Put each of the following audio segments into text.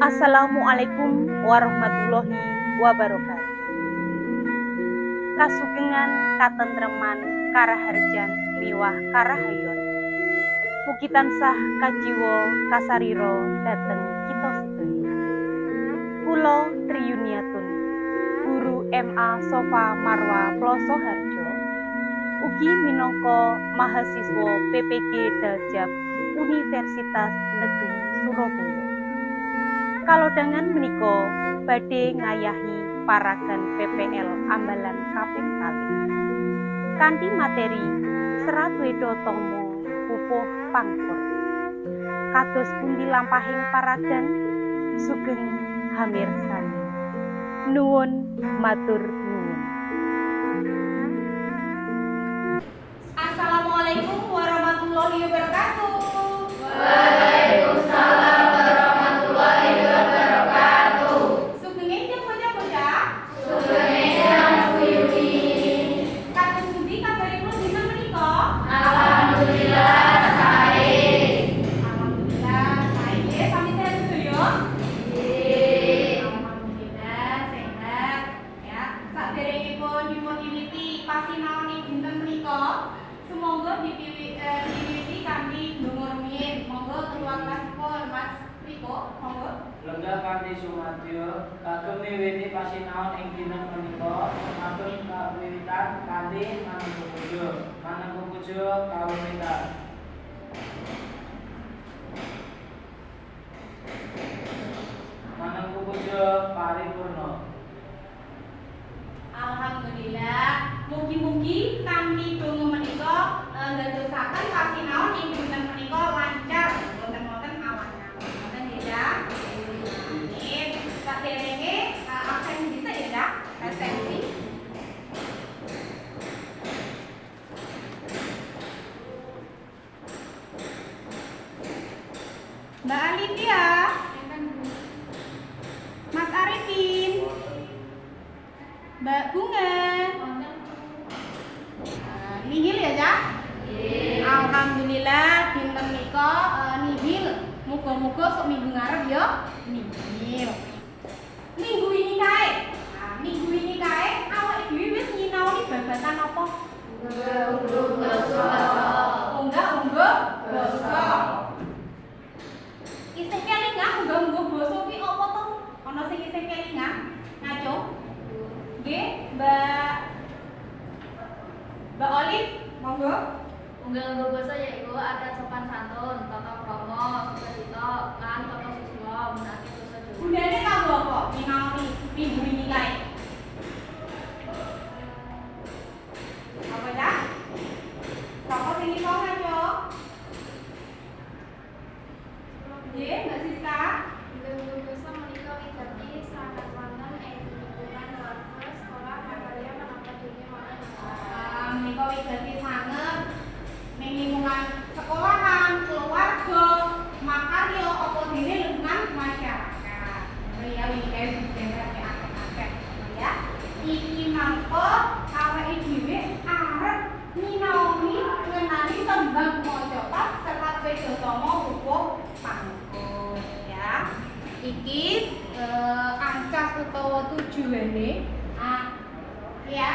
Assalamualaikum warahmatullahi wabarakatuh. Kasugengan katentreman karaharjan miwah karahayon. Mugi tansah kajiwa kasariro dhateng kita sedaya. Kula Triyuniatun, Guru MA Sofa Marwa Ploso Harjo, ugi minangka mahasiswa PPG Daljab Universitas Negeri Surabaya. Kalodhangan menika badhe ngayahi paragan PPL Ambalan kaping kalih kanthi materi Serat Weda Tama Pupuh Pangkur. Kados pundi lampahing paragan sugeng hamirsani. Nuwun matur nuwun. Assalamualaikum warahmatullahi wabarakatuh. Waalaikumsalam warahmatullahi wabarakatuh. Sugeng enjang bocah-bocah. Sugeng enjang Bu Yuki. Kados pundi kabaripun dina menika? Alhamdulillah sae. Alhamdulillah sae nggih, sami sehat sedaya. Nggih. Alhamdulillah sehat ya. Saderengipun dipun wiwiti pasinaon ing dinten menika, sumangga diwiwiti kanthi ndonga rumiyin. Monggo ketua kelasipun Mas Riko, monggo. Lenggah kanthi sumadyo kagem miwiti pasinaon ing dinten menika matur kawiwitan kanthi manungsa puja. Manungsa puja kawiwitan. Manungsa puja paripurna. Alhamdulillah, mugi-mugi kanthi donga menika ndadosaken pasinaon ing dinten menika lancar, boten-boten awan-awan. Ngoten nggih ya. Amin. Saderenge absen bisa ya, Dak? Absensi. Mbak Alidia, Mas Arifin, Mbak Bunga. Nihil ya, Cak? Alhamdulillah dinten nika nihil. Muga-muga sok minggu ngarep ya nihil. Minggu ini kae. Minggu ini kae awake dhewe wis nyinaoni babagan apa? Unggah basa. Unggah basa. Isih kelingan unggah basa ki apa to? Ana sing isih kelingan? Ngaco? Nggih, Mbak Olive, monggo. Unggah basa yaiku adat sopan santun, tata krama, sukacita, lan tata susila, menake basa Jawa. Gunane kanggo apa? Nyinaoni minggu ini kae. Apa ya? Sapa sing iso ngaco? Nggih, Mbak Siska. Unggah basa menika wigati sangat wonten ing lingkungan warga sekolah makarya menapa dunia wonten. Menika wigati sanget ning lingkungan sekolahan, keluarga, makarya apa dene lingkungan masyarakat. Ya wigati dijenengan akeh-akeh ya. Iki mangko awake dhewe arep nyinaoni ngenani tembang macapat Serat Weda Tama Pupuh Pangkur ya. Iki ancas utawa tujuane ya.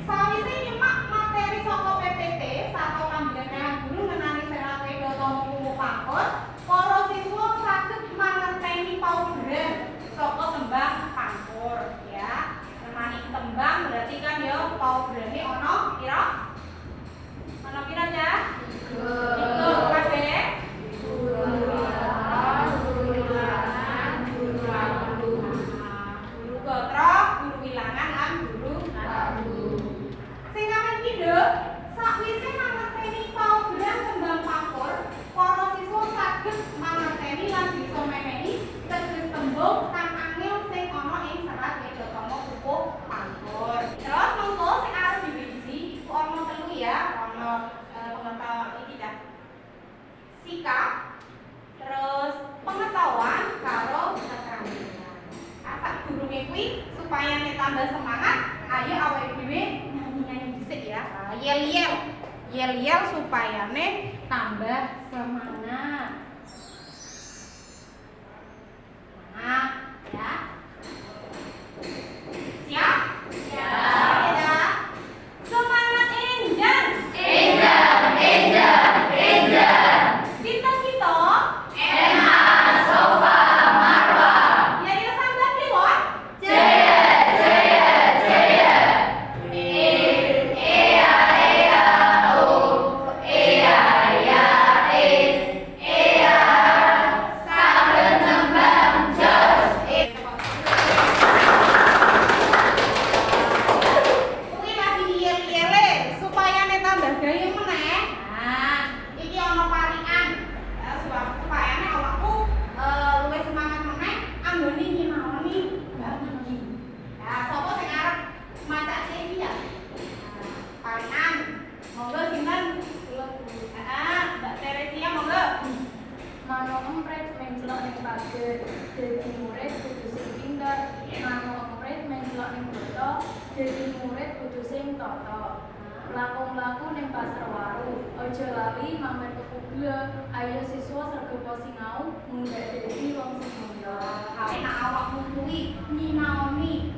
Sawise nyemak materi saka PPT saka pambelajaran guru ngenani Serat Weda Tama Pupuh Pangkur, para siswa saged mangerteni paugeran saka tembang pangkur ya. Nemani tembang berarti kan ya paugerane ana pira? Ana pira ya? 3 kabeh. Guru gatra, guru wilangan lan guru lagu. Sing ngamen ki lho, sakwise mangerteni paugeran tembang pangkur, para siswa saged mangerteni lan bisa menehi teges tembung kang angel sing ana ing Serat Weda Tama Pupuh Pangkur. Terus monggo sing arep diwiji iku ana 3 ya, ana pengetahuan iki dah. Sikap, terus pengetahuan karo keterampilan. Asal gurunge kuwi supaya tambah semangat, ayo awake dhewe nyanyi-nyanyi dhisik ya. Yel-yel. Yel-yel supayane tambah semangat. Nah, Monggo sinten? Kula Bu. Mbak Teresia monggo. Mano empret mencelok ning pager, dadi murid kudu sing pinter. Mano empret mencelok ning boto, dadi murid kudu sing tata. Mlaku-mlaku ning pasar waru, aja lali mamet tuku gula. Ayo siswa sregep sinau, munggah dadi wong sing mulya. Nek awakmu kuwi nyinaoni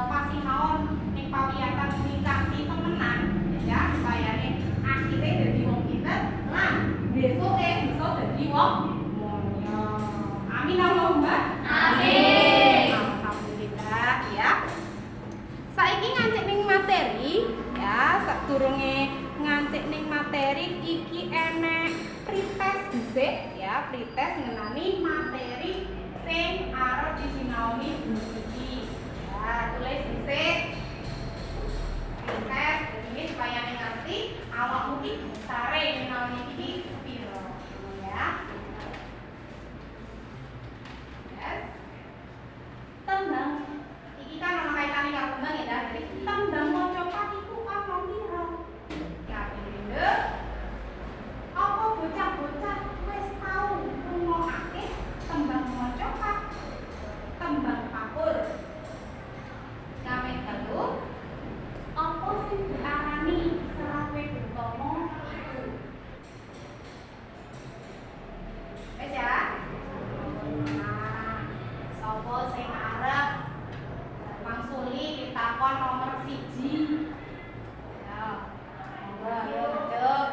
pasinaon ning pawiyatan ningkati temenan ya supayane akhire dadi wong pinter lan besoke bisa dadi wong mulya. Amin Allahumma amin. Alhamdulillah ya. Saiki ngancik ning materi ya, sadurunge ngancik ning materi iki enek pretest dhisik ya, pretest ngenani materi sing arep disinaoni iki. Ya, tulis dhisik. Pretest iki supaya ngerti awakmu iki sare nyinaoni iki piro ya. Yes. Tembang iki kan ana kaitane karo tembang ya. Jadi tembang maca pat iku ana piro? Ya, pindho. Apa bocah-bocah wis tau ngrungokake tembang maca pat? Tembang pakur. Kaping telu. Apa sing diarani serat wedutama iku? Wis ya? Nah, sapa sing arep mangsuli ditakon nomor 1. Ya. Monggo ayo cek.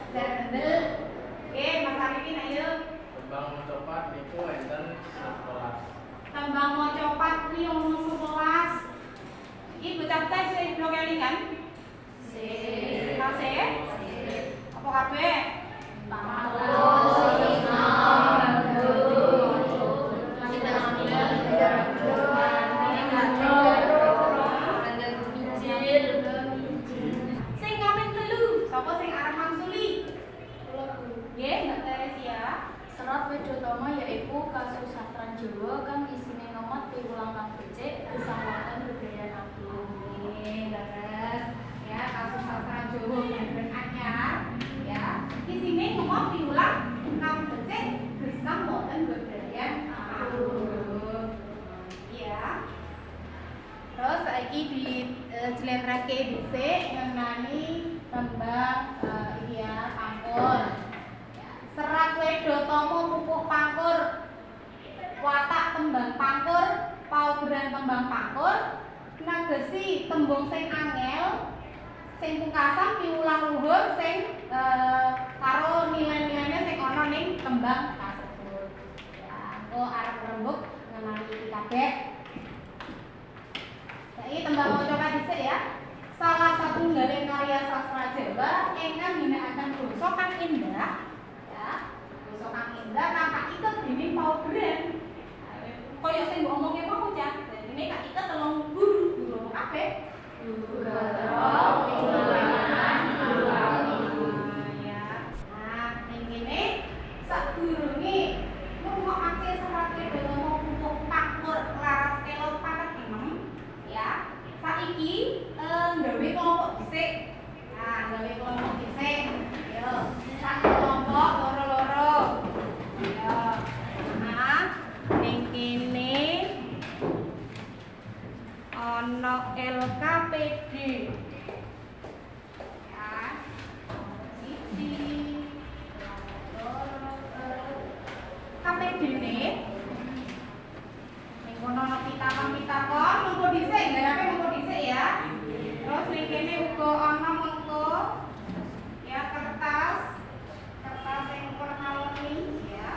Ajar gendel. Oke, Mas Arifin ayo. Tembang mencopat niku enten 11. Tembang maca pat kuwi ono 11. Iki bocah-bocah sing blok kelingan? Sik. Sik. Apa kabeh? Sing kaping 3, sapa sing arep mangsuli? Nggih, Mbak Teresia. Serat Wedotama yaiku kasusastran Jawa kang isine ngemot piwulang kang becik gesang wonten bebrayan agung. Nggih, leres. Ya, kasus sastra Jawa yang anyar. Ya, isine ngemot piwulang kang becik gesang wonten bebrayan agung. Ya. Terus saiki dijlentrehke dhisik ngenani tembang iki ya, pangkur. Ya, serat Wedotama pupuh pangkur. Watak tembang pangkur, paugeran tembang pangkur, nagesi tembung sing angel, sing pungkasan piwulang luhur sing karo nilai-nilainya sing ana ning tembang kasebut. Ya, engko arep rembug ngenani iki kabeh. Saiki tembang maca pat dhisik ya. Salah satunggaling karya sastra Jawa ingkang ginakaken basa kang indah, ya. Basa kang indah tanpa iket dening paugeran. Kaya sing mbok omongke mau Cak. Dadine kak iket telung guru kabeh. Ya. Nah, ning kene sadurunge ngrungokake serat Wedotama pupuh pangkur laras elok paket 6 ya. Saiki nggawe kelompok dhisik. Nah, nggawe kelompok dhisik. Yo, sak kelompok loro-loro. Yo. Nah, ning kene ana LKPD. Ya. Siji. KPD-ne ning kono ana pitakon mengko dhisik, nggawe mengko dhisik ya. Terus ning kene uga ana mengko ya kertas sing warna-warni ya.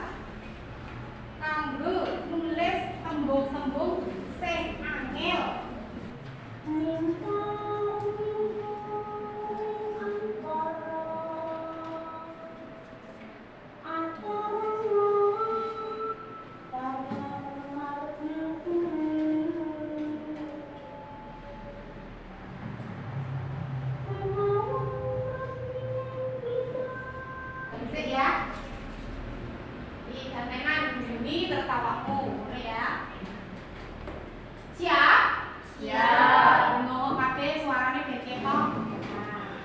Kanggo nulis tembung-tembung sing angel. Dhisik ya. Iki gantengan Juni terus awakmu, ngono ya. Siap? Siap. Ngomong kabeh suarane ben ketok. Nah.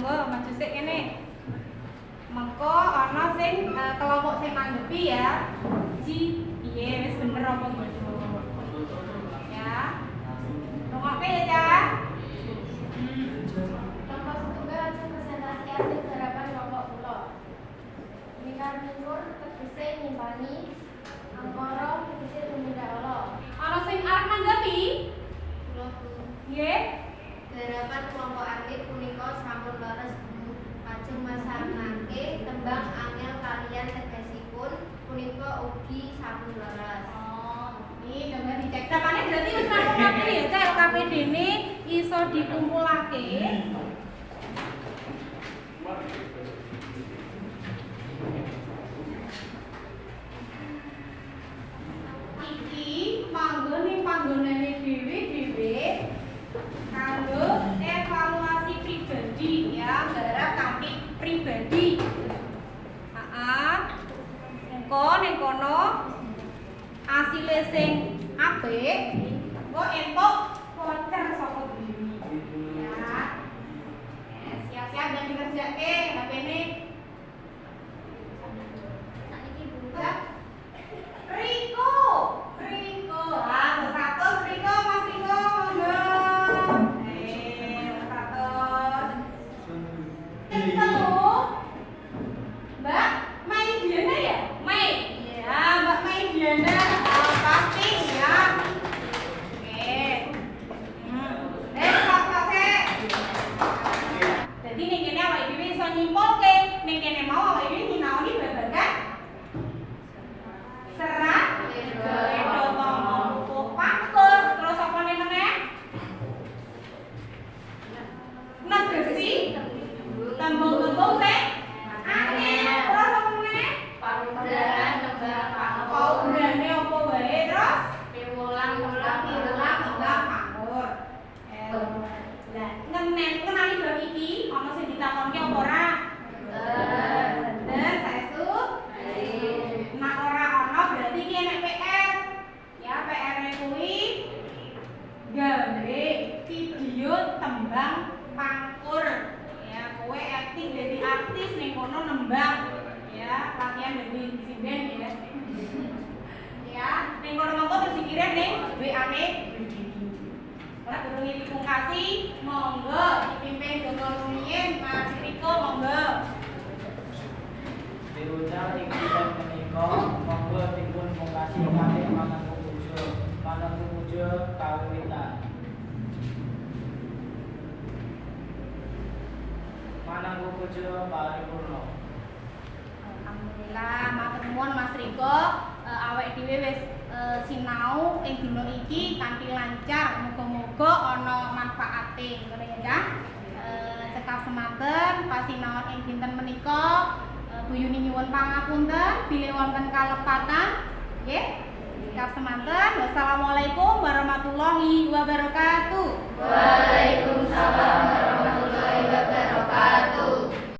monggo maju sik kene. Mengko ana sing kelompok sing nanggepi ya. Ji, piye wis bener apa gitu. Ya. Rungokke ya, Cak. Kelompok setunggal ajeng presentasi hasil garapan kelompok kula. Wingkar minggur tegese nyimpani, angkara tegese tumindak Allah. Ana sing arep nanggepi? Kula guru. Nggih. Garapan kelompok atlet punika sampun leres Bu. Ajeng masarnake tembang angel kaliyan tegesipun punika ugi sampun leres. Oh, ini coba dicek. Sapane berarti wis rampung ya, Cak. KPD-ne iso dikumpulake. Iki manggone panggonane dhewe-dhewe kanggo evaluasi pribadi ya, garap kanthi pribadi. Engko ning kono asile sing apik engko entuk voucher saka dhewe. Ya. Siap-siap dan dikerjake HP-ne. Sakniki Bu. Riko. Ah, 100 Riko, Mas Riko, monggo. Mas 100. Ketemu. Mbak Mai Diana ya? Mai. Ya, Mbak Mai Diana. Pasti ya. Oke. Pak. Jadi ning kene awake dhewe iso nyimpulke, ning kene mau awake dhewe nyinaoni babagan serat Edo Tomo Pupuk Pangkur. Terus apa nih meneh? Negesi tembung-tembung sing angel. Terus apa meneh? Paugeran tembang pangkur. Paugerane apa wae terus? Piwulang tembang pangkur. Lah, kenali bab iki ana sing ditakonke apa ora? Bener, saestu. Nek ora ana berarti iki enek PR. Ya, PR-ne kuwi gawe video tembang pangkur. Ya, kowe akting dadi artis ning kono nembang. Ya, latihan dadi sinden ya. Ya, ning kono monggo terus dikirim ning WA-ne ora durunge dipungkasi, monggo dipimpin donga rumiyin Mas Riko monggo. Diucal ing dinten menika monggo dipun pungkasi kalih manangku puja kawiwitan. Manangku puja paripurna. Alhamdulillah, matur nuwun Mas Riko, awake dhewe wis sinau ing dina iki kanthi lancar. Muga-muga ana manfaate, ngono ya, Cak. Cekap semanten pasinaon ing dinten menika. Bu Yuni nyuwun pangapunten bilih wonten kalepatan. Nggih. Cekap semanten. Wassalamualaikum warahmatullahi wabarakatuh.